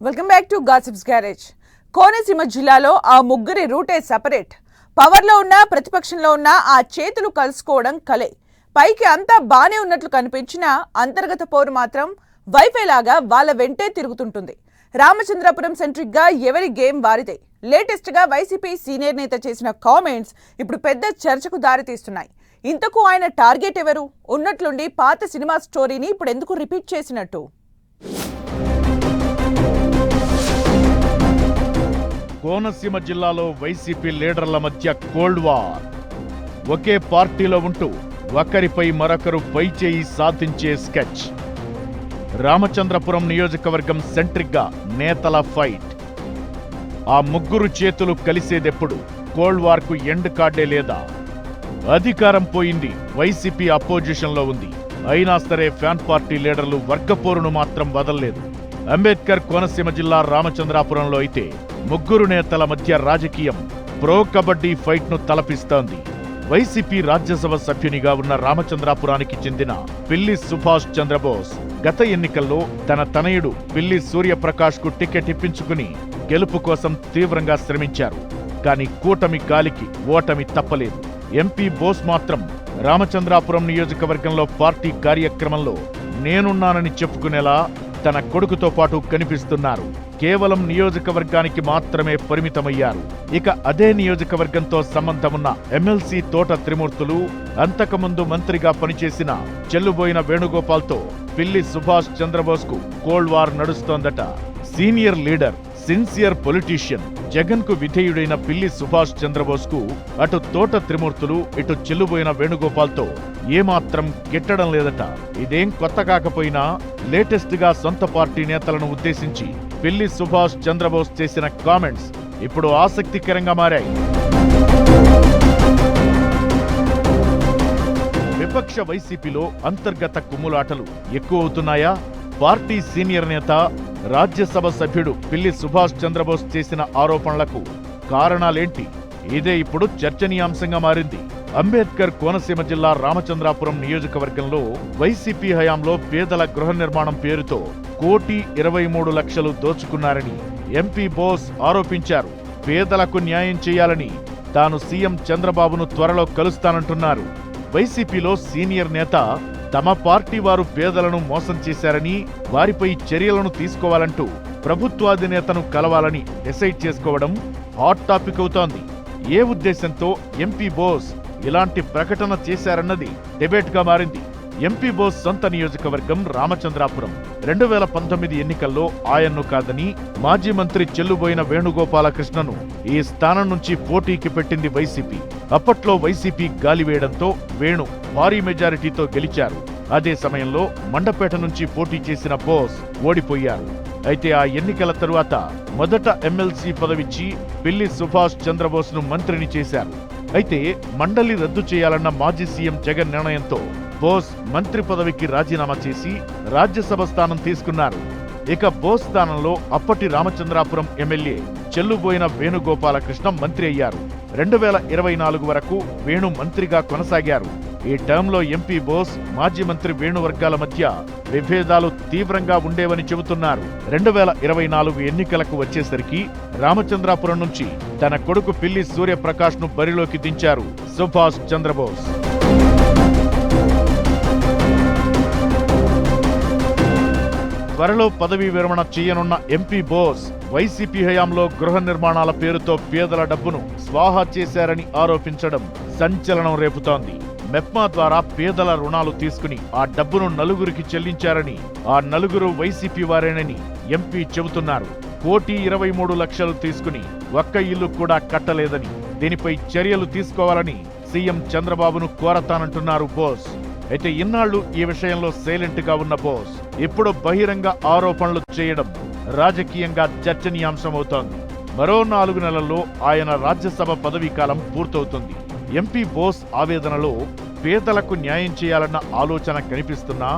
Welcome back to gossips garage. Konaseema జిల్లాలో ఆ ముగ్గురి రూటే సెపరేట్. పవర్లో ఉన్న ప్రతిపక్షంలో ఉన్న ఆ చేతులు కలుసుకోవడం కలే. పైకి అంతా బానే ఉన్నట్లు కనిపించినా అంతర్గత పోరు మాత్రం వైఫై లాగా వాళ్ళ వెంటే తిరుగుతుంటుంది. రామచంద్రాపురం సెంట్రిక్ గా ఎవరి గేమ్ వారిదే. లేటెస్ట్ గా వైసీపీ సీనియర్ నేత చేసిన కామెంట్స్ ఇప్పుడు పెద్ద చర్చకు దారితీస్తున్నాయి. ఇంతకు ఆయన టార్గెట్ ఎవరు? ఉన్నట్లుండి పాత సినిమా స్టోరీని ఇప్పుడు ఎందుకు రిపీట్ చేసినట్టు? కోనసీమ జిల్లాలో వైసీపీ లీడర్ల మధ్య కోల్డ్ వార్. ఒకే పార్టీలో ఉంటూ ఒకరిపై మరొకరు పైచేయి సాధించే స్కెచ్. రామచంద్రపురం నియోజకవర్గం సెంట్రిక్గా నేతల ఫైట్. ఆ ముగ్గురు చేతులు కలిసేదెప్పుడు? కోల్డ్ వార్కు ఎండ్ కార్డే లేదా? అధికారం పోయింది, వైసీపీ అపోజిషన్లో ఉంది. అయినా సరే ఫ్యాన్ పార్టీ లీడర్లు వర్గపోరును మాత్రం వదల్లేదు. అంబేద్కర్ కోనసీమ జిల్లా రామచంద్రాపురంలో అయితే ముగ్గురు నేతల మధ్య రాజకీయం ప్రో కబడ్డీ ఫైట్ ను తలపిస్తోంది. వైసీపీ రాజ్యసభ సభ్యునిగా ఉన్న రామచంద్రాపురానికి చెందిన పిల్లి సుభాష్ చంద్రబోస్ గత ఎన్నికల్లో తన తనయుడు పిల్లి సూర్యప్రకాష్ కు టికెట్ ఇప్పించుకుని గెలుపు కోసం తీవ్రంగా శ్రమించారు. కానీ కూటమి గాలికి ఓటమి తప్పలేదు. ఎంపీ బోస్ మాత్రం రామచంద్రాపురం నియోజకవర్గంలో పార్టీ కార్యక్రమంలో నేనున్నానని చెప్పుకునేలా తన కొడుకుతో పాటు కనిపిస్తున్నారు. కేవలం నియోజకవర్గానికి మాత్రమే పరిమితమయ్యారు. ఇక అదే నియోజకవర్గంతో సంబంధమున్న ఎమ్మెల్సీ తోట త్రిమూర్తులు, అంతకుముందు మంత్రిగా పనిచేసిన చెల్లుబోయిన వేణుగోపాల్తో పిల్లి సుభాష్ చంద్రబోస్ కు కోల్డ్ వార్ నడుస్తోందట. Senior leader, sincere politician, Jagan కు విధేయుడైన పిల్లి సుభాష్ చంద్రబోస్ కు అటు తోట త్రిమూర్తులు, ఇటు చెల్లుబోయిన వేణుగోపాల్తో ఏమాత్రం గిట్టడం లేదట. ఇదేం కొత్త కాకపోయినా లేటెస్ట్ గా సొంత పార్టీ నేతలను ఉద్దేశించి పిల్లి సుభాష్ చంద్రబోస్ చేసిన కామెంట్స్ ఇప్పుడు ఆసక్తికరంగా మారాయి. విపక్ష వైసీపీలో అంతర్గత కుమ్ములాటలు ఎక్కువవుతున్నాయా? పార్టీ సీనియర్ నేత, రాజ్యసభ సభ్యుడు పిల్లి సుభాష్ చంద్రబోస్ చేసిన ఆరోపణలకు కారణాలేంటి? ఇదే ఇప్పుడు చర్చనీయాంశంగా మారింది. అంబేద్కర్ కోనసీమ జిల్లా రామచంద్రాపురం నియోజకవర్గంలో వైసీపీ హయాంలో పేదల గృహ నిర్మాణం పేరుతో 1,23,00,000 దోచుకున్నారని ఎంపీ బోస్ ఆరోపించారు. పేదలకు న్యాయం చేయాలని తాను సీఎం చంద్రబాబును త్వరలో కలుస్తానంటున్నారు. వైసీపీలో సీనియర్ నేత తమ పార్టీ వారు పేదలను మోసం చేశారని, వారిపై చర్యలను తీసుకోవాలంటూ ప్రభుత్వాధినేతను కలవాలని డిసైడ్ చేసుకోవడం హాట్ టాపిక్ అవుతోంది. ఏ ఉద్దేశంతో ఎంపీ బోస్ ఇలాంటి ప్రకటన చేశారన్నది డిబేట్ గా మారింది. ఎంపీ బోస్ సొంత నియోజకవర్గం రామచంద్రాపురం. 2019 ఎన్నికల్లో ఆయన్ను కాదని మాజీ మంత్రి చెల్లుబోయిన వేణుగోపాలకృష్ణను ఈ స్థానం నుంచి పోటీకి పెట్టింది వైసీపీ. అప్పట్లో వైసీపీ గాలివేయడంతో వేణు భారీ మెజారిటీతో గెలిచారు. అదే సమయంలో మండపేట నుంచి పోటీ చేసిన బోస్ ఓడిపోయారు. అయితే ఆ ఎన్నికల తరువాత మొదట ఎమ్మెల్సీ పదవిచ్చి పిల్లి సుభాష్ చంద్రబోస్ ను మంత్రిని చేశారు. అయితే మండలి రద్దు చేయాలన్న మాజీ సీఎం జగన్ నిర్ణయంతో బోస్ మంత్రి పదవికి రాజీనామా చేసి రాజ్యసభ స్థానం తీసుకున్నారు. ఇక బోస్ స్థానంలో అప్పటి రామచంద్రాపురం ఎమ్మెల్యే చెల్లుబోయిన వేణుగోపాలకృష్ణ మంత్రి అయ్యారు. 2024 వరకు వేణు మంత్రిగా కొనసాగారు. ఈ టర్మ్లో ఎంపీ బోస్, మాజీ మంత్రి వేణు వర్గాల మధ్య విభేదాలు తీవ్రంగా ఉండేవని చెబుతున్నారు. 2024 ఎన్నికలకు వచ్చేసరికి రామచంద్రాపురం నుంచి తన కొడుకు పిల్లి సూర్యప్రకాష్ ను బరిలోకి దించారు సుభాష్ చంద్రబోస్. త్వరలో పదవీ విరమణ చేయనున్న ఎంపీ బోస్ వైసీపీ హయాంలో గృహ నిర్మాణాల పేరుతో పేదల డబ్బును స్వాహా చేశారని ఆరోపించడం సంచలనం రేపుతోంది. మెప్మా ద్వారా పేదల రుణాలు తీసుకుని ఆ డబ్బును నలుగురికి చెల్లించారని, ఆ నలుగురు వైసీపీ వారేనని ఎంపీ చెబుతున్నారు. 1,23,00,000 తీసుకుని ఒక్క ఇల్లు కూడా కట్టలేదని, దీనిపై చర్యలు తీసుకోవాలని సీఎం చంద్రబాబును కోరతానంటున్నారు బోస్. అయితే ఇన్నాళ్లు ఈ విషయంలో సైలెంట్ గా ఉన్న బోస్ ఇప్పుడు బహిరంగ ఆరోపణలు చేయడం రాజకీయంగా చర్చనీయాంశమవుతోంది. మరో 4 నెలల్లో ఆయన రాజ్యసభ పదవీ కాలం పూర్తవుతుంది. ఎంపీ బోస్ ఆవేదనలో పేదలకు న్యాయం చేయాలన్న ఆలోచన కనిపిస్తున్నా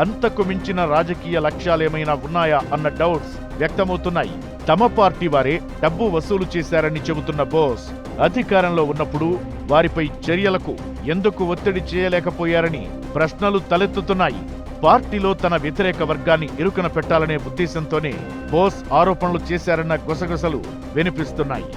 అంతకు మించిన రాజకీయ లక్ష్యాలేమైనా ఉన్నాయా అన్న డౌట్స్ వ్యక్తమవుతున్నాయి. తమ పార్టీ వారే డబ్బు వసూలు చేశారని చెబుతున్న బోస్ అధికారంలో ఉన్నప్పుడు వారిపై చర్యలకు ఎందుకు ఒత్తిడి చేయలేకపోయారని ప్రశ్నలు తలెత్తుతున్నాయి. పార్టీలో తన వ్యతిరేక వర్గాన్ని ఇరుకున పెట్టాలనే ఉద్దేశంతోనే బోస్ ఆరోపణలు చేశారన్న గుసగుసలు వినిపిస్తున్నాయి.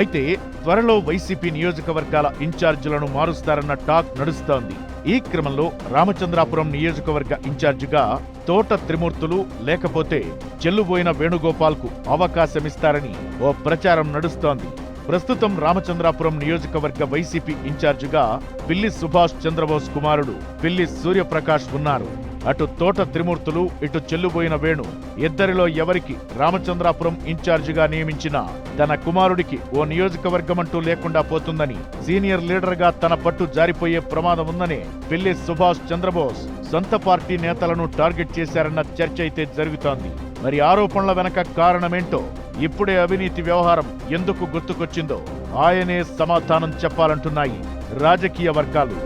అయితే త్వరలో వైసీపీ నియోజకవర్గాల ఇన్ఛార్జీలను మారుస్తారన్న టాక్ నడుస్తోంది. ఈ క్రమంలో రామచంద్రాపురం నియోజకవర్గ ఇన్ఛార్జిగా తోట త్రిమూర్తులు లేకపోతే చెల్లుబోయిన వేణుగోపాల్కు అవకాశమిస్తారని ఓ ప్రచారం నడుస్తోంది. ప్రస్తుతం రామచంద్రాపురం నియోజకవర్గ వైసీపీ ఇన్ఛార్జిగా పిల్లి సుభాష్ చంద్రబోస్ కుమారుడు పిల్లి సూర్యప్రకాష్ ఉన్నారు. అటు తోట త్రిమూర్తులు, ఇటు చెల్లుబోయిన వేణు ఇద్దరిలో ఎవరికి రామచంద్రాపురం ఇన్ఛార్జిగా నియమించినా తన కుమారుడికి ఓ నియోజకవర్గమంటూ లేకుండా పోతుందని, సీనియర్ లీడర్గా తన పట్టు జారిపోయే ప్రమాదం ఉందనే పిల్లి సుభాష్ చంద్రబోస్ సొంత పార్టీ నేతలను టార్గెట్ చేశారన్న చర్చ అయితే జరుగుతోంది. మరి ఆరోపణల వెనక కారణమేంటో, ఇప్పుడే అవినీతి వ్యవహారం ఎందుకు గుర్తుకొచ్చిందో ఆయనే సమాధానం చెప్పాలంటున్నాయి రాజకీయ వర్గాలు.